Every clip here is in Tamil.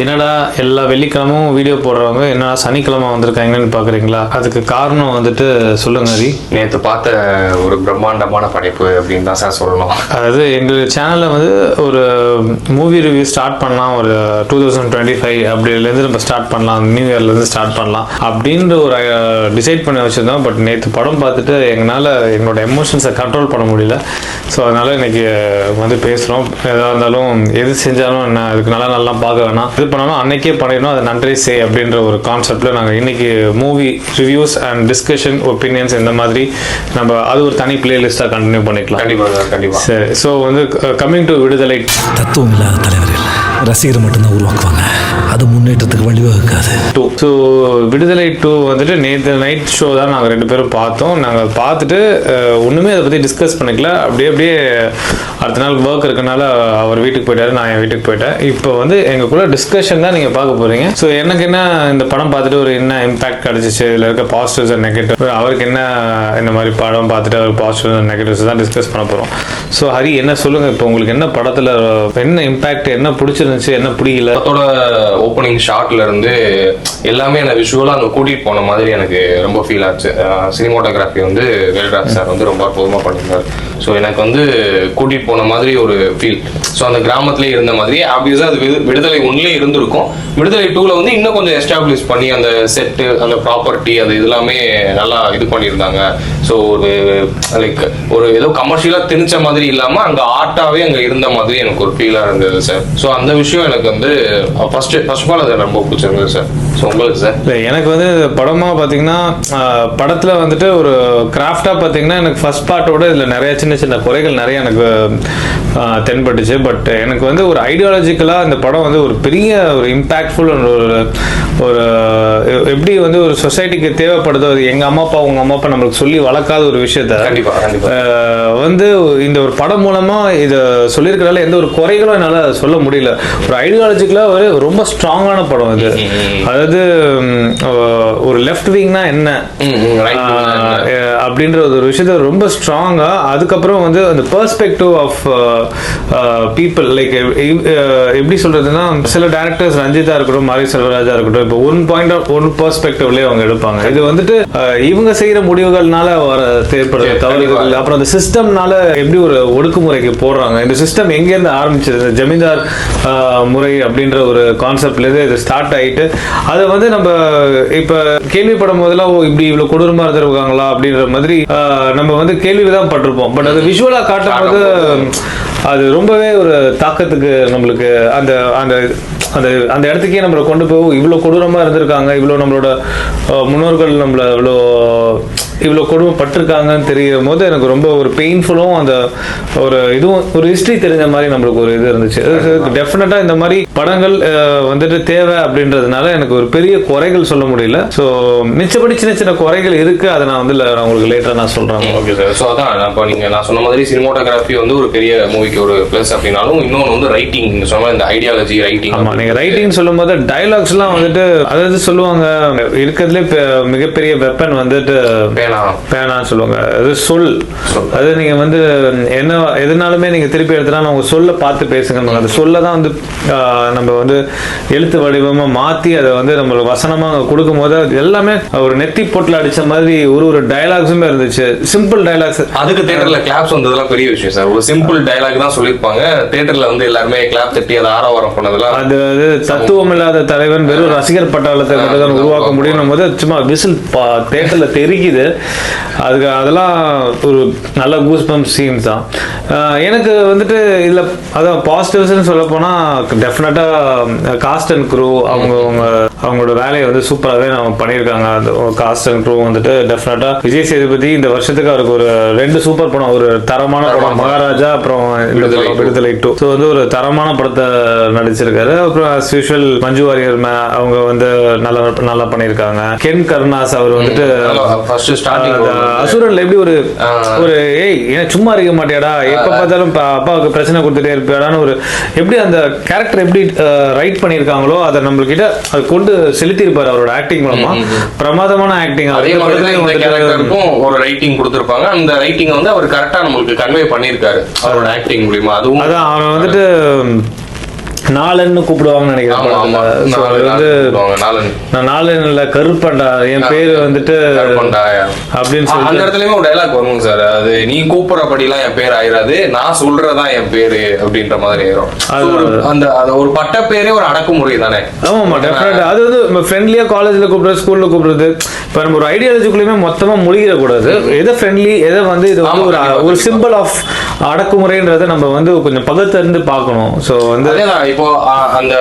என்னடா எல்லா வெள்ளிக்கிழமும் வீடியோ போடுறவங்க என்னடா சனிக்கிழமை வந்திருக்காங்கன்னு பார்க்குறீங்களா? அதுக்கு காரணம் வந்துட்டு சொல்லுங்க ஹரி. நேற்று பார்த்த ஒரு பிரம்மாண்டமான படைப்பு அப்படின்னு தான் சார் சொல்லணும். அதாவது எங்கள் சேனலில் வந்து ஒரு மூவி ரிவ்யூ ஸ்டார்ட் பண்ணலாம், ஒரு 2025 அப்படிலேருந்து நம்ம ஸ்டார்ட் பண்ணலாம், நியூ இயர்லேருந்து ஸ்டார்ட் பண்ணலாம் அப்படின்ற ஒரு டிசைட் பண்ணி வச்சுருந்தோம். பட் நேற்று படம் பார்த்துட்டு எங்களால் எங்களோட எமோஷன்ஸை கண்ட்ரோல் பண்ண முடியல. ஸோ அதனால் இன்றைக்கி வந்து பேசுகிறோம். எதாக இருந்தாலும் எது செஞ்சாலும் என்ன அதுக்கு நல்லா பார்க்க வேணாம், இது பண்ணாலும் அன்னைக்கே பண்ணிடணும், அது நன்றி சே அப்படின்ற ஒரு கான்செப்டில் நாங்கள் இன்றைக்கி movie reviews and discussion opinions இந்த மாதிரி நம்ம அது ஒரு தனி பிளேலிஸ்ட்டாக கண்டினியூ பண்ணிக்கலாம். கண்டிப்பாக. சரி, ஸோ வந்து கம்மிங் டு விடுதலை. தத்துவம் இல்லாத தலைவர்கள் ரசிகர் மட்டும்தான் உருவாக்குவாங்க, அது முன்னேற்றத்துக்கு வழிவகுக்காது. ஸோ விடுதலை 2 வந்துட்டு நேற்று நைட் ஷோ தான் நாங்கள் 2 பேரும் பார்த்தோம். நாங்கள் பார்த்துட்டு ஒன்றுமே அதை பற்றி டிஸ்கஸ் பண்ணிக்கல. அப்படியே அடுத்த நாள் ஒர்க் இருக்கனால அவர் வீட்டுக்கு போயிட்டாரு, நான் என் வீட்டுக்கு போயிட்டேன். இப்போ வந்து எங்களுக்குள்ள டிஸ்கஷன் தான் நீங்கள் பார்க்க போகிறீங்க. ஸோ எனக்கு என்ன இந்த படம் பார்த்துட்டு ஒரு என்ன இம்பாக்ட் கிடச்சிச்சு, இதில் இருக்க பாசிட்டிவ்ஸ் அண்ட் நெகட்டிவ், அவருக்கு என்ன இந்த மாதிரி படம் பார்த்துட்டு அவர் பாசிட்டிவ்ஸ் அண்ட் நெகட்டிவ்ஸ் தான் டிஸ்கஸ் பண்ண போகிறோம். ஸோ ஹரி என்ன சொல்லுங்கள், இப்போ உங்களுக்கு என்ன படத்தில் என்ன இம்பாக்ட், என்ன பிடிச்சிருந்துச்சு, என்ன பிடிக்கல? படத்தோட ஓப்பனிங் ஷாட்ல இருந்து எல்லாமே எனக்கு விஷுவலாக அங்கே கூட்டிகிட்டு போன மாதிரி எனக்கு ரொம்ப ஃபீல் ஆச்சு. சினிமாட்டோகிராஃபி வந்து வேல்ராஜ் சார் வந்து ரொம்ப அற்புதமாக பண்ணியிருந்தார். ஸோ எனக்கு வந்து கூட்டிகிட்டு போன மாதிரி ஒரு ஃபீல். ஸோ அந்த கிராமத்துலேயே இருந்த மாதிரி ஆப்வியஸாக அது விடுதலை 1 இருந்திருக்கும். விடுதலை 2 வந்து இன்னும் கொஞ்சம் எஸ்டாப்ளிஷ் பண்ணி அந்த செட்டு, அந்த ப்ராப்பர்ட்டி, அது இதெல்லாமே நல்லா இது பண்ணியிருந்தாங்க. ஸோ ஒரு லைக் ஒரு ஏதோ கமர்ஷியலாக திணிச்ச மாதிரி இல்லாமல் அங்கே ஆர்ட்டாகவே அங்கே இருந்த மாதிரி எனக்கு ஒரு ஃபீலாக இருந்தது சார். ஸோ அந்த விஷயம் எனக்கு வந்து ஃபர்ஸ்ட் ஆஃப் ஆல் அது ரொம்ப பிடிச்சிருந்தது சார். ஸோ உங்களுக்கு சார்? இல்லை, எனக்கு வந்து படமாக பார்த்தீங்கன்னா படத்தில் வந்துட்டு ஒரு கிராஃப்டாக பார்த்தீங்கன்னா எனக்கு ஃபர்ஸ்ட் பார்ட்டோட இதில் நிறைய சின்ன குறைகள் நிறைய எனக்கு தென்பட்டுச்சு. பட் எனக்கு வந்து ஒரு ஐடியாலஜிக்கலாக இந்த படம் வந்து ஒரு பெரிய ஒரு இம்பேக்ட்ஃபுல் ஒரு எப்படி வந்து ஒரு சொசைட்டிக்கு தேவைப்படுதோ, அது எங்கள் அம்மா அப்பா உங்கள் அம்மா அப்பா நம்மளுக்கு சொல்லி வளர்க்காத ஒரு விஷயத்த வந்து இந்த ஒரு படம் மூலமாக இதை சொல்லியிருக்கிறதால எந்த ஒரு குறைகளும் என்னால் சொல்ல முடியல. ஒரு ஐடியாலஜிக்கலாக ஒரு ரொம்ப ஸ்ட்ராங்கான படம் இது. அதாவது ஒரு லெஃப்ட் விங்னா என்ன அப்படின்ற ஒரு விஷயத்த ரொம்ப ஸ்ட்ராங்கா, அதுக்கப்புறம் வந்து அந்த பெர்ஸ்பெக்டிவ் ஆஃப் பீப்புள் லைக் எப்படி சொல்றதுன்னா, சில டைரக்டர்ஸ் ரஞ்சிதா இருக்கட்டும், மாரி செல்வராஜா இருக்கட்டும், இப்போ ஒன் பெர்ஸ்பெக்டிவ்லயே அவங்க எடுப்பாங்க. இது வந்துட்டு இவங்க செய்யற முடிவுகள்னால வர ஏற்படுற தவறுகள், அப்புறம் அந்த சிஸ்டம்னால எப்படி ஒரு ஒடுக்குமுறைக்கு போடுறாங்க, இந்த சிஸ்டம் எங்க இருந்து ஆரம்பிச்சது, ஜமீன்தார் முறை அப்படின்ற ஒரு கான்செப்ட்ல இருந்து இது ஸ்டார்ட் ஆயிட்டு அதை வந்து நம்ம இப்ப கேள்விப்படும் போதெல்லாம் இப்படி இவ்வளவு கொடூரமா இருந்திருக்காங்களா அப்படின்ற மாதிரி நம்ம வந்து கேள்விதான் பட்டிருப்போம். பட் அது விஷுவலா காட்டும் போது அது ரொம்பவே ஒரு தாக்கத்துக்கு நம்மளுக்கு அந்த அந்த அந்த அந்த இடத்துக்கே நம்மளை கொண்டு போய் இவ்வளோ கொடூரமாக இருந்திருக்காங்க, இவ்வளோ நம்மளோட முன்னோர்கள் நம்மளை இவ்வளோ கொடுமைப்பட்டிருக்காங்கன்னு தெரியும் போது எனக்கு ரொம்ப ஒரு பெயின்ஃபுல்லும் அந்த ஒரு இதுவும் ஒரு ஹிஸ்ட்ரி தெரிஞ்ச மாதிரி நம்மளுக்கு ஒரு இது இருந்துச்சு. டெஃபினட்டாக இந்த மாதிரி படங்கள் வந்துட்டு தேவை அப்படின்றதுனால எனக்கு ஒரு பெரிய குறைகள் சொல்ல முடியல. ஸோ மிச்சப்படி சின்ன குறைகள் இருக்கு, அதை நான் வந்து உங்களுக்கு லேட்டராக நான் சொல்கிறேன். Okay sir. ஸோ அதான் இப்போ நான் சொன்ன மாதிரி சினிமாட்டோகிராஃபி வந்து ஒரு பெரிய மூவிக்கு ஒரு ப்ளஸ் அப்படின்னாலும், இன்னொன்று வந்து ரைட்டிங், சொன்ன இந்த ஐடியாலஜி ரைட்டிங். ஆமாம், நீங்கள் ரைட்டிங் சொல்லும் போது டைலாக்ஸ்லாம் வந்துட்டு அதாவது சொல்லுவாங்க, இருக்கிறதுலே மிகப்பெரிய வெப்பன் வந்துட்டு பேனான்னு சொல்லுவாங்க. அது சொல். அது நீங்க வந்து என்ன எதுனாலுமே நீங்க திருப்பி எடுத்தா உங்க சொல்ல பார்த்து பேசுங்க. அந்த சொல்ல தான் வந்து நம்ம வந்து எழுத்து வடிவமா மாத்தி அதை வந்து நம்ம வசனமா கொடுக்கும் போது எல்லாமே ஒரு நெத்தி போட்டுல அடிச்ச மாதிரி ஒரு டயலாக்ஸுமே இருந்துச்சு. Simple dialogues. அதுக்கு தியேட்டர்ல கிளாப்ஸ் வந்ததெல்லாம் பெரிய விஷயம் சார். ஒரு சிம்பிள் டயலாக் தான் சொல்லியிருப்பாங்க, தியேட்டர்ல வந்து எல்லாருமே கிளாப் தட்டி அதை ஆரவாரம் பண்ணதெல்லாம். அது தத்துவம் இல்லாத தலைவன் வெறும் ரசிகர் பட்டாளத்தை மட்டும் உருவாக்க முடியும் போது சும்மா விசில் தியேட்டர்ல தெரிக்குது. அதுக்கு அதெல்லாம் ஒரு நல்ல கூஸ் பம்ப் சீன்ஸ் தான். எனக்கு வந்துட்டு இதில் அதான் பாசிட்டிவ்ஸ்ன்னு சொல்ல போனால் டெஃபினட்டாக காஸ்ட் அண்ட் க்ரூ அவங்களோட வேலையை வந்து சூப்பராகவே நம்ம பண்ணியிருக்காங்க. அந்த காஸ்ட் அண்ட் க்ரூ வந்துட்டு டெஃபினட்டாக விஜய் சேதுபதி இந்த வருஷத்துக்கு அவருக்கு ஒரு 2 சூப்பர் படம், ஒரு தரமான படம் மகாராஜா, அப்புறம் விடுதலை 2. ஸோ வந்து ஒரு தரமான படத்தை நடிச்சிருக்காரு. அப்புறம் as usual மஞ்சு வாரியர் அவங்க வந்து நல்லா பண்ணியிருக்காங்க. கென் கருணாஸ் அவர் வந்துட்டு அசுரன்ல எப்படி ஒரு ஏய் ஏன் சும்மா இருக்க மாட்டியாடா, எப்ப பார்த்தாலும் அப்பாவுக்கு பிரச்சனை கொடுத்துட்டே இருப்பாடான்னு ஒரு எப்படி அந்த கேரக்டர் எப்படி ரைட் பண்ணியிருக்காங்களோ அதை நம்மள்கிட்ட அது கொண்டு செலுத்தி இருப்பாரு அவரோட ஆக்டிங் மூலமா. பிரமாதமான ஆக்டிங். அதே மாதிரி ஒரு ரைட்டிங் கொடுத்திருப்பாங்க, அந்த ரைட்டிங் வந்து அவர் கரெக்டா நம்மளுக்கு கன்வே பண்ணியிருக்காரு அவரோட ஆக்டிங் மூலமா. அதுவும் அதான் அவன் வந்துட்டு நாலன்னு கூப்பிடுவாங்கன்னு நினைக்கிறேன். நான் நாலன்ல கருப்பண்டா என் பேரு வந்துட்டு அப்படின்னு சொல்லி அந்த இடத்துலயுமே ஒரு டைலாக் வருங்க சார். அது நீ கூப்பிடுறபடிலாம் என் பேர் ஆயிராது, நான் சொல்றதா என் பேரு அப்படின்ற மாதிரி ஆயிரும். அந்த ஒரு பட்ட பேரே ஒரு அடக்குமுறை தானே. ஆமா டெஃபினட்டா. அது வந்து ஃப்ரெண்ட்லியா காலேஜ்ல கூப்பிடுறது, ஸ்கூல்ல கூப்பிடுறது, இப்ப நம்ம ஒரு ஐடியாலஜிக்குள்ளயுமே மொத்தமா முழுகிட கூடாது. எதை ஃப்ரெண்ட்லி, எதை வந்து இது வந்து ஒரு சிம்பிள் ஆஃப் அடக்குமுறைன்றதை நம்ம வந்து கொஞ்சம் பகுத்தறிந்து பார்க்கணும். ஸோ வந்து இப்போ அந்த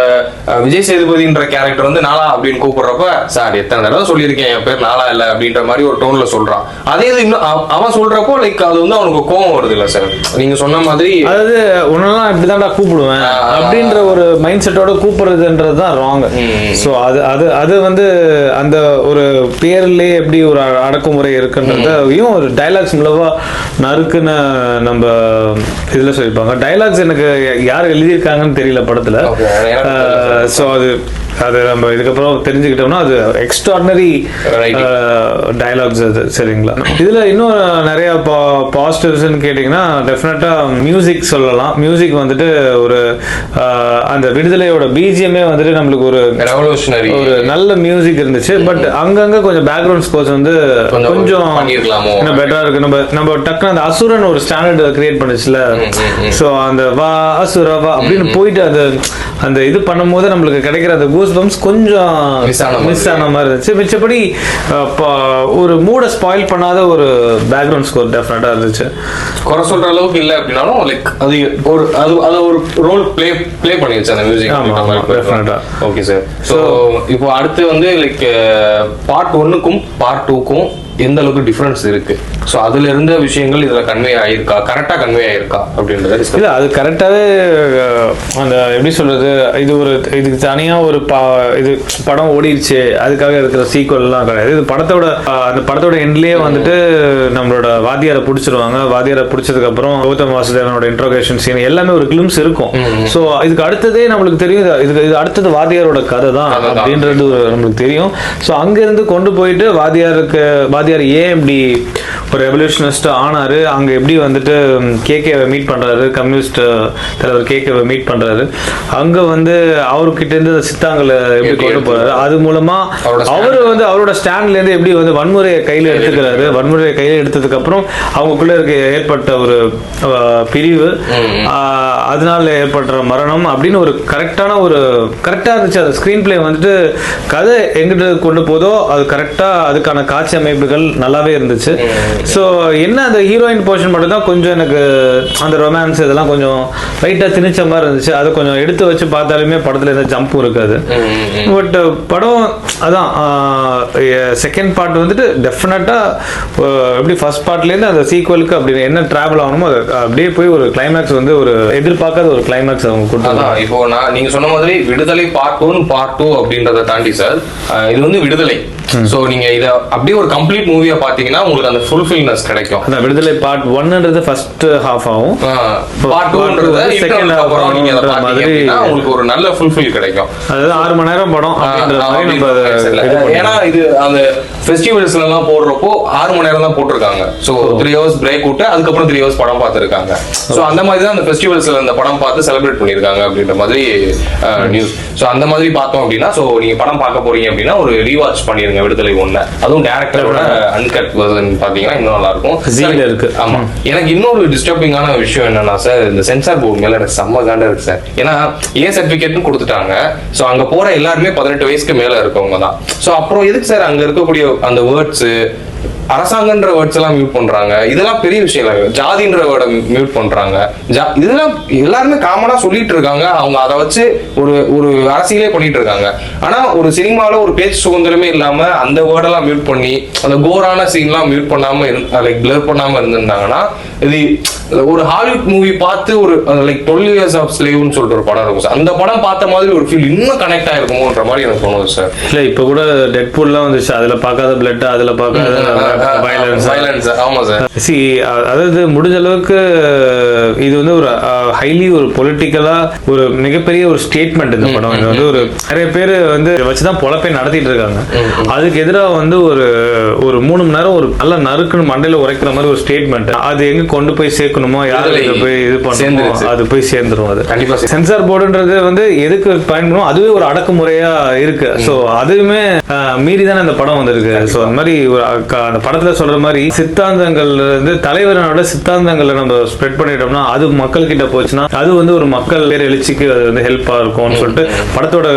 விஜய் சேதுபதின்ற கேரக்டர் வந்து நாளா அப்படின்னு கூப்பிடுறப்ப, சார் எத்தனை தடவை சொல்லியிருக்கேன் என் பேர் நாளா இல்ல அப்படின்ற மாதிரி ஒரு டோன்ல சொல்றான். அதே இது இன்னும் அவன் சொல்றப்போ லைக் அது வந்து அவனுக்கு கோவம் வருது இல்ல சார், நீங்க சொன்ன மாதிரி. அதாவது உன்னெல்லாம் இப்படிதான்டா கூப்பிடுவேன் அப்படின்ற ஒரு மைண்ட் செட்டோட கூப்பிடுறதுன்றது தான் ராங். ஸோ அது வந்து அந்த ஒரு பேர்லயே எப்படி ஒரு அடக்குமுறை இருக்குன்றதையும் ஒரு டைலாக்ஸ் மூலமா நறுக்குன்னு நம்ம இதுல சொல்லியிருப்பாங்க. டைலாக்ஸ் எனக்கு யார் எழுதியிருக்காங்கன்னு தெரியல படத்துல. ஸோ அது நம்ம இதுக்கப்புறம் தெரிஞ்சுக்கிட்டோம்னா அது எக்ஸ்ட்ராடினரி டயலாக்ஸ் அது. சரிங்களா? இதுல இன்னும் நிறைய பாசிட்டிவ்ஸ்ன்னு கேட்டீங்கன்னா டெஃபினட்டா மியூசிக் சொல்லலாம். மியூசிக் வந்துட்டு ஒரு அந்த விடுதலையோட பிஜிஎம்ஏ வந்துட்டு நம்மளுக்கு ஒரு ரெவல்யூஷனரி ஒரு நல்ல மியூசிக் இருந்துச்சு. பட் அங்கங்க கொஞ்சம் பேக்ரவுண்ட் ஸ்கோர்ஸ் வந்து கொஞ்சம் இன்னும் பெட்டரா இருக்கு. நம்ம டக்குனு அந்த அசுரன் ஒரு ஸ்டாண்டர்ட் கிரியேட் பண்ணுச்சுல. ஸோ அந்த வா அசுர வா அப்படின்னு போயிட்டு அந்த இது பண்ணும் போது நம்மளுக்கு கிடைக்கிற அந்த கூஸ் பம்ப்ஸ் கொஞ்சம் மிஸ் ஆன மாதிரி இருந்துச்சு. மிச்சப்படி ஒரு மூட ஸ்பாயில் பண்ணாத ஒரு பேக்ரவுண்ட் ஸ்கோர் டெஃபினட்டா இருந்துச்சு. குறை சொல்ற அளவுக்கு இல்ல அப்படின்னாலும் லைக் அது ஒரு ரோல் ப்ளே பண்ணிருச்சு அந்த மியூசிக். டெஃபினட்டா. Okay sir. ஸோ இப்போ அடுத்து வந்து லைக் பார்ட் 1க்கும் பார்ட் 2க்கும் எந்த அளவுக்கு டிஃபரன்ஸ் இருக்கு? ஸோ அதுல இருந்த விஷயங்கள் இதுல கன்வே ஆயிருக்கா, கரெக்டா கன்வே ஆயிருக்கா அப்படின்றத இல்ல அது கரெக்டாவே அந்த எப்படி சொல்றது, இதுக்கு தனியா ஒரு இது படம் ஓடிடுச்சு அதுக்காக இருக்கிற சீக்வல் எல்லாம் கிடையாது. இது அந்த படத்தோட எண்ட்லயே வந்துட்டு நம்மளோட வாத்தியாரை பிடிச்சிருவாங்க. வாத்தியாரை பிடிச்சதுக்கு அப்புறம் கௌதம் வாசுதேவனோட இன்ட்ரோகேஷன் சீன் எல்லாமே ஒரு கிளிம்ஸ் இருக்கும். ஸோ இதுக்கு அடுத்ததே நம்மளுக்கு தெரியும், இது அடுத்தது வாத்தியாரோட கதை தான் அப்படின்றது நம்மளுக்கு தெரியும். ஸோ அங்கிருந்து கொண்டு போயிட்டு வாத்தியார் ஏன் இப்படி ஒரு ரெவல்யூஷனிஸ்ட் ஆனாரு, அங்க எப்படி வந்துட்டு கேகேவை மீட் பண்றாரு, கம்யூனிஸ்ட் தலைவர் கேகேவை மீட் பண்றாரு, அங்க வந்து அவர்கிட்ட இருந்து சித்தாங்களை எப்படி கொண்டு போறாரு, அது மூலமா அவரு வந்து அவரோட ஸ்டாண்ட்ல இருந்து எப்படி வந்து வன்முறையை கையில எடுத்துக்கிறாரு. வன்முறையை கையில எடுத்ததுக்கு அப்புறம் அவங்களுக்குள்ள ஏற்பட்ட ஒரு பிரிவு, அதனால ஏற்பட்ட மரணம் அப்படின்னு ஒரு கரெக்டா இருந்துச்சு. அது ஸ்கிரீன் பிளே வந்துட்டு கதை எங்கிட்ட கொண்டு போதோ அது கரெக்டா அதுக்கான காட்சி அமைப்புகள் நல்லாவே இருந்துச்சு. ஸோ என்ன அந்த ஹீரோயின் போர்ஷன் மட்டும் தான் கொஞ்சம் எனக்கு அந்த ரொமான்ஸ் இதெல்லாம் கொஞ்சம் லைட்டா திணிச்ச மாதிரி இருந்துச்சு. அது கொஞ்சம் எடுத்து வச்சு பார்த்தாலுமே படத்துல எந்த ஜம்பும் இருக்காது. பட் படம் அதான் செகண்ட் பார்ட் வந்துட்டு டெஃபினட்டா எப்படி ஃபர்ஸ்ட் பார்ட்ல இருந்து அந்த சீக்வலுக்கு அப்படி என்ன டிராவல் ஆகணுமோ அது அப்படியே போய் ஒரு கிளைமேக்ஸ் வந்து ஒரு எதிர்பார்க்காத ஒரு கிளைமேக்ஸ் அவங்க கொடுத்தாங்க. இப்போ நீங்க சொன்ன மாதிரி விடுதலை பார்ட் 1 பார்ட் 2 அப்படின்றத தாண்டி சார் இது வந்து விடுதலை. சோ நீங்க இத அப்படியே ஒரு கம்ப்ளீட் மூவியா பாத்தீங்கன்னா உங்களுக்கு அந்த ஃபுல்ஃபில்னஸ் கிடைக்கும். அந்த விடுதலை பார்ட் 1ன்றது ஃபர்ஸ்ட் ஹாஃப் ஆகும், பார்ட் 2ன்றது செகண்ட் ஹாஃப் ஆகும். நீங்க அத பாத்தீங்கன்னா உங்களுக்கு ஒரு நல்ல ஃபுல்ஃபில் கிடைக்கும். அதாவது 6 மணி நேரம் படம் அப்படின்ற மாதிரி நம்ம ஏன்னா இது அந்த ஃபெஸ்டிவல்ஸ்ல எல்லாம் போடுறப்போ 6 மணி நேரம் தான் போட்டிருக்காங்க. சோ 3 hours பிரேக் விட்டு அதுக்கப்புறம் 3 hours படம் பார்த்திருக்காங்க. சோ அந்த மாதிரி தான் அந்த ஃபெஸ்டிவல்ஸ்ல அந்த படம் பார்த்து செலிப்ரேட் பண்ணிருக்காங்க அப்படின்ற மாதிரி நியூஸ். சோ அந்த மாதிரி பார்த்தோம் அப்படின்னா சோ நீங்க படம் பார்க்க போறீங்க அப்படின்னா ஒரு ரீவாட்ச் பண்ணிருங்க விடுதலை 1. அதுவும் டைரக்டரோட அன்கட் வெர்ஷன் பாத்தீங்கன்னா இன்னும் நல்லா இருக்கும். ஆமா, எனக்கு இன்னொரு டிஸ்டர்பிங்கான விஷயம் என்னன்னா சார், இந்த சென்சார் போர்டு மேல எனக்கு செம்ம காண்டா இருக்கு சார். ஏன்னா ஏ சர்டிபிகேட்னு கொடுத்துட்டாங்க. சோ அங்க போற எல்லாருமே 18 வயசுக்கு மேல இருக்கவங்க தான். சோ அப்புறம் எதுக்கு சார் அங்க இருக்கக்கூடிய அந்த வேர்ட்ஸ் அரசாங்கன்ற வேர்ட்ஸ் எல்லாம் மியூட் பண்றாங்க? இதெல்லாம் பெரிய விஷயம் இல்லை. ஜாதின்ற வேர்டை மியூட் பண்றாங்க. இதெல்லாம் எல்லாருமே காமனா சொல்லிட்டு இருக்காங்க. அவங்க அதை வச்சு ஒரு அரசியலே பண்ணிட்டு இருக்காங்க. ஆனா ஒரு சினிமால ஒரு பேச்சு சுதந்திரமே இல்லாம அந்த வேர்டெல்லாம் மியூட் பண்ணி அந்த கோரான சீன்லாம் மியூட் பண்ணாம லைக் பிளர் பண்ணாம இருந்திருந்தாங்கன்னா இது ஒரு ஹாலிவுட் மூவி பார்த்து ஒரு லைக் 12 Years of Slaveன்னு சொல்லிட்டு ஒரு படம் இருக்கும் சார். அந்த படம் பார்த்த மாதிரி ஒரு ஃபீல் இன்னும் கனெக்ட் ஆயிருக்குமோன்ற மாதிரி எனக்கு தோணுது சார். இல்ல இப்ப கூட டெட்பூல்லாம் வந்துச்சு, அதுல பார்க்காத பிளட், அதுல பார்க்காத வயலன்ஸ். ஆமா சார். அதாவது முடிஞ்ச அளவுக்கு இது வந்து ஒரு ஹைலி ஒரு பொலிட்டிக்கலா ஒரு மிகப்பெரிய ஒரு ஸ்டேட்மெண்ட் இந்த படம். இது வந்து ஒரு நிறைய பேர் வந்து வச்சுதான் பொழப்பை நடத்திட்டு இருக்காங்க. அதுக்கு எதிராக வந்து ஒரு 3 மணி நேரம் ஒரு நல்ல நறுக்குன்னு மண்டையில உரைக்கிற மாதிரி ஒரு ஸ்டேட்மெண்ட். அது எங்க கொண்டு போய் சேர்க்கணுமோ, யாரு இதை போய் இது பண்ணணுமோ அது போய் சேர்ந்துரும். அது கண்டிப்பா சென்சார் போர்டுன்றது வந்து எதுக்கு பயன்படும், அதுவே ஒரு அடக்குமுறையா இருக்கு. ஸோ அதுவுமே மீறி தானே அந்த படம் வந்திருக்கு. ஸோ அந்த மாதிரி அந்த படத்துல சொல்ற மாதிரி சித்தாந்தங்கள் வந்து தலைவரோட சித்தாந்தங்களை நம்ம ஸ்ப்ரெட் பண்ணிட்டோம்னா அது மக்கள் கிட்ட போச்சுன்னா அது வந்து ஒரு மக்கள் பேர் எழுச்சிக்கு அது வந்து ஹெல்ப்பா இருக்கும்னு சொல்லிட்டு படத்தோட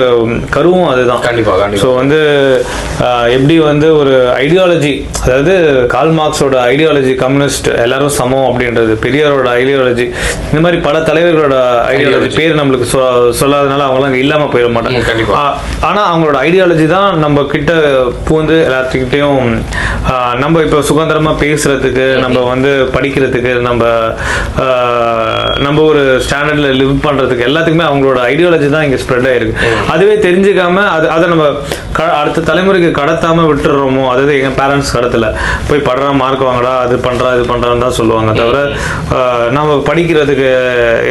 கருவும் அதுதான். கண்டிப்பா. ஸோ வந்து எப்படி வந்து ஒரு ஐடியாலஜி, அதாவது கார்ல் மார்க்ஸோட ஐடியாலஜி கம்யூனிஸ்ட் எல்லாரும் சமம் அப்படின்றது, பெரியாரோட ஐடியாலஜி, இந்த மாதிரி பல தலைவர்களோட ஐடியாலஜி பேர் நம்மளுக்கு சொல்லாதனால அவங்களாம் இல்லாம போயிட மாட்டாங்க. ஆனா அவங்களோட ஐடியாலஜி தான் நம்ம கிட்ட பூந்து எல்லாத்துக்கிட்டையும் நம்ம இப்போ சுதந்திரமா பேசுறதுக்கு, நம்ம வந்து படிக்கிறதுக்கு, நம்ம ஒரு ஸ்டாண்டர்ட்ல லிவ் பண்றதுக்கு எல்லாத்துக்குமே அவங்களோட ஐடியாலஜி தான் இங்க ஸ்ப்ரெட் ஆயிருக்கு. அதுவே தெரிஞ்சுக்காம அதை நம்ம அடுத்த தலைமுறைக்கு கடத்தாம விட்டுறோமோ, அதாவது எங்க பேரண்ட்ஸ் கடத்தல போய் படுறா மார்க் வாங்கடா, அது பண்றா இது பண்றான்னு தான் சொல்லுவாங்க தவிர நம்ம படிக்கிறதுக்கு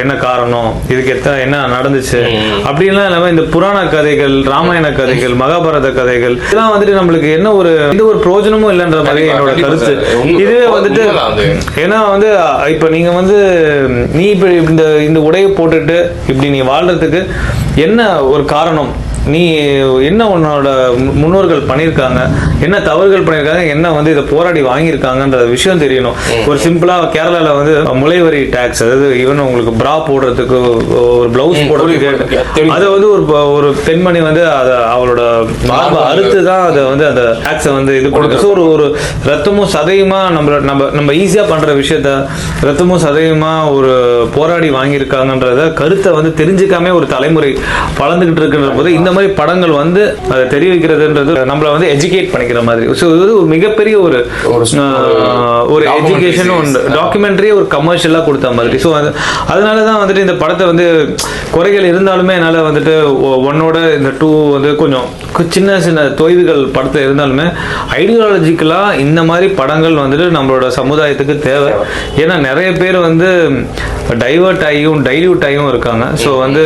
என்ன காரணம், இதுக்கு என்ன நடந்துச்சு அப்படின்லாம் இல்லாம இந்த புராண கதைகள், ராமாயண கதைகள், மகாபாரத கதைகள் இதெல்லாம் வந்துட்டு நம்மளுக்கு என்ன ஒரு எந்த ஒரு பிரயோஜனமும் இல்லைன்ற மாதிரி என்னோட கருத்து. இதுவே வந்துட்டு ஏன்னா வந்து இப்ப நீங்க வந்து நீ இப்ப இந்த உடையை போட்டுட்டு இப்படி நீ வாழ்றதுக்கு என்ன ஒரு காரணம், நீ என்ன உன்னோட முன்னோர்கள் பண்ணியிருக்காங்க, என்ன தவறுகள் பண்ணியிருக்காங்க, என்ன வந்து இதை போராடி வாங்கியிருக்காங்கன்ற விஷயம் தெரியணும். ஒரு சிம்பிளா கேரளால வந்து முளைவரி டாக்ஸ், அதாவது ஈவன் உங்களுக்கு பிரா போடுறதுக்கு ஒரு பிளவுஸ் போடுறதுக்கு அதை வந்து ஒரு பெண்மணி வந்து அதை அவளோட மார்பை அறுத்து தான் அதை வந்து அந்த டாக்ஸை வந்து இது கொடுத்து ஒரு ரத்தமும் சதையுமா நம்ம ஈஸியா பண்ற விஷயத்த ரத்தமும் சதையுமா ஒரு போராடி வாங்கியிருக்காங்கன்றத கருத்தை வந்து தெரிஞ்சுக்காம ஒரு தலைமுறை வளர்ந்துகிட்டு இருக்குன்ற போது இந்த மாதிரி படங்கள் வந்து அதை தெரிவிக்கிறதுன்றது நம்மள வந்து எஜுகேட் பண்ணிக்கிற மாதிரி. ஸோ இது ஒரு மிகப்பெரிய ஒரு எஜுகேஷன் டாக்குமெண்ட்ரி ஒரு கமர்ஷியலா கொடுத்த மாதிரி. ஸோ அதனாலதான் வந்துட்டு இந்த படத்தை வந்து குறைகள் இருந்தாலுமே என்னால வந்துட்டு ஒன்னோட இந்த 2 வந்து கொஞ்சம் சின்ன சின்ன தொய்வுகள் படத்தில் இருந்தாலுமே ஐடியாலஜிக்கலா இந்த மாதிரி படங்கள் வந்துட்டு நம்மளோட சமுதாயத்துக்கு தேவை. ஏன்னா நிறைய பேர் வந்து டைவர்ட் ஆகியும் டைல்யூட் ஆகியும் இருக்காங்க. ஸோ வந்து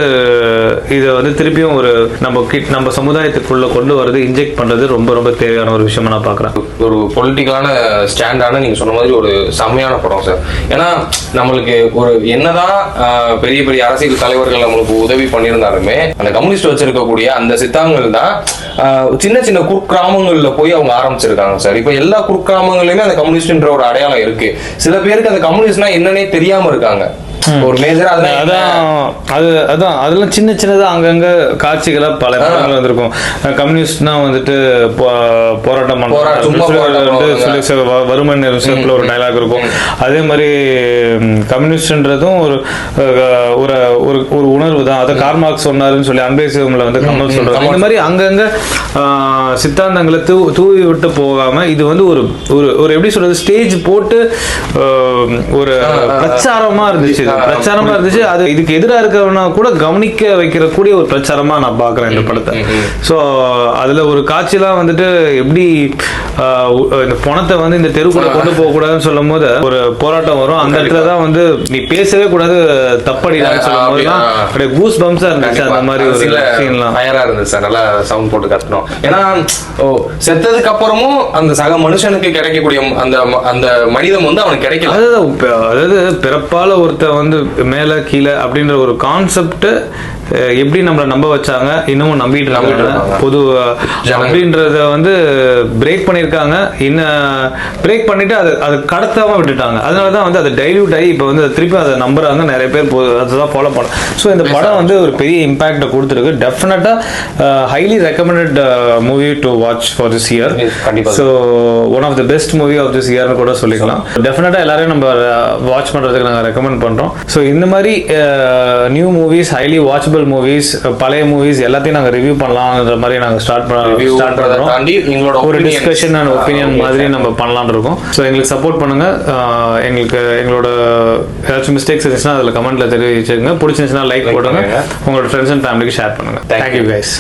இதை வந்து திருப்பியும் ஒரு நம்ம சமுதாயத்துக்குள்ள கொண்டு வரது, இன்ஜெக்ட் பண்றது ரொம்ப ரொம்ப தேவையான ஒரு விஷயமா நான் பாக்குறேன். ஒரு பொலிட்டிக்கலான ஸ்டாண்டான நீங்க சொன்ன மாதிரி ஒரு செம்மையான படம் சார். ஏன்னா நம்மளுக்கு ஒரு என்னதான் பெரிய பெரிய அரசியல் தலைவர்கள் நம்மளுக்கு உதவி பண்ணியிருந்தாலுமே அந்த கம்யூனிஸ்ட் வச்சிருக்கக்கூடிய அந்த சித்தாந்தங்கள் தான் சின்ன சின்ன குக்கிராமங்கள்ல போய் அவங்க ஆரம்பிச்சிருக்காங்க சார். இப்ப எல்லா குக்கிராமங்களையுமே அந்த கம்யூனிஸ்ட்ன்ற ஒரு அடையாளம் இருக்கு. சில பேருக்கு அந்த கம்யூனிஸ்ட்னா என்னன்னே தெரியாம இருக்காங்க. ஒரு மேஜர் அதெல்லாம் சின்ன சின்னதா அங்கங்க காட்சிகளா பல படங்கள் வந்திருக்கும். கம்யூனிஸ்ட்னா வந்துட்டு போராட்டம் வறுமன் ஒரு டைலாக் இருக்கும். அதே மாதிரி கம்யூனிஸ்ட்ன்றதும் ஒரு உணர்வு தான். அதை கார்ல் மார்க்ஸ் சொன்னாருன்னு சொல்லி அன்பேசியம்ல வந்து கமல் சொல்றாங்க. இந்த மாதிரி அங்கங்க சித்தாந்தங்களை தூவி விட்டு போகாம இது வந்து ஒரு எப்படி சொல்றது ஸ்டேஜ் போட்டு ஒரு பிரச்சாரமா இருந்துச்சு. அது இதுக்கு எதிராக இருக்கவனா கூட கவனிக்க வைக்கிற கூடிய ஒரு பிரச்சாரமா நான் பாக்குறேன் இந்த படத்தை. சோ அதுல ஒரு காட்சியெல்லாம் வந்துட்டு எப்படி இந்த பணத்தை வந்து இந்த தெருக்குள்ள கொண்டு போக கூடாதுன்னு சொல்லும் போது ஒரு போராட்டம் வரும். அந்த இடத்துலதான் வந்து நீ பேசவே கூடாது, தப்படிடான்னு சொல்லும் போதுதான் அப்படியே கூஸ் பம்ஸா இருந்துச்சு. அந்த மாதிரி ஒரு சீன்லாம் ஃபயரா இருந்துச்சு சார். நல்லா சவுண்ட் போட்டு கத்தணும். ஏன்னா செத்ததுக்கு அப்புறமும் அந்த சக மனுஷனுக்கு கிடைக்கக்கூடிய அந்த மனிதம் வந்து அவனுக்கு கிடைக்கல. அதாவது பிறப்பால ஒருத்த வந்து மேல கீழே அப்படின்ற ஒரு கான்செப்ட் எப்படி நம்மளை நம்ப வச்சாங்க, இன்னமும் நம்பிட்டு இருக்காங்க பொது அப்படின்றத வந்து பிரேக் பண்ணியிருக்காங்க. பிரேக் பண்ணிட்டு அதை கடத்தாம விட்டுட்டாங்க. அதனாலதான் வந்து அதை டைல்யூட் ஆகி இப்போ வந்து திருப்பி அதை நம்புறாங்க நிறைய பேர், அதுதான் ஃபாலோ பண்ண. ஸோ இந்த படம் வந்து ஒரு பெரிய இம்பாக்டை கொடுத்துருக்கு. டெஃபினட்டா highly recommended movie to watch for this year. So one of the best movie of this இயர்னு கூட சொல்லிக்கலாம். டெஃபினட்டா எல்லாரையும் நம்ம வாட்ச் பண்றதுக்கு நாங்கள் ரெக்கமெண்ட் பண்றோம். ஸோ இந்த மாதிரி new movies, highly watchable movies, பழைய மூவிஸ் எல்லாத்தையும் நாங்கள் ரிவ்யூ பண்ணலாம்ன்ற மாதிரி நாங்கள் ஸ்டார்ட் பண்ணுறோம். ஒரு டிஸ்கஷன் அண்ட் ஒப்பீனியன் மாதிரி நம்ம பண்ணலாம்னு இருக்கோம். ஸோ எங்களுக்கு சப்போர்ட் பண்ணுங்க. எங்களோட ஏதாச்சும் மிஸ்டேக்ஸ் இருந்துச்சுன்னா அதில் கமெண்ட்ல தெரிவிச்சுங்க. பிடிச்சிருந்துச்சுன்னா லைக் போடுங்க. உங்களோட ஃப்ரெண்ட்ஸ் அண்ட் ஃபேமிலிக்கு ஷேர் பண்ணுங்க. Thank you guys.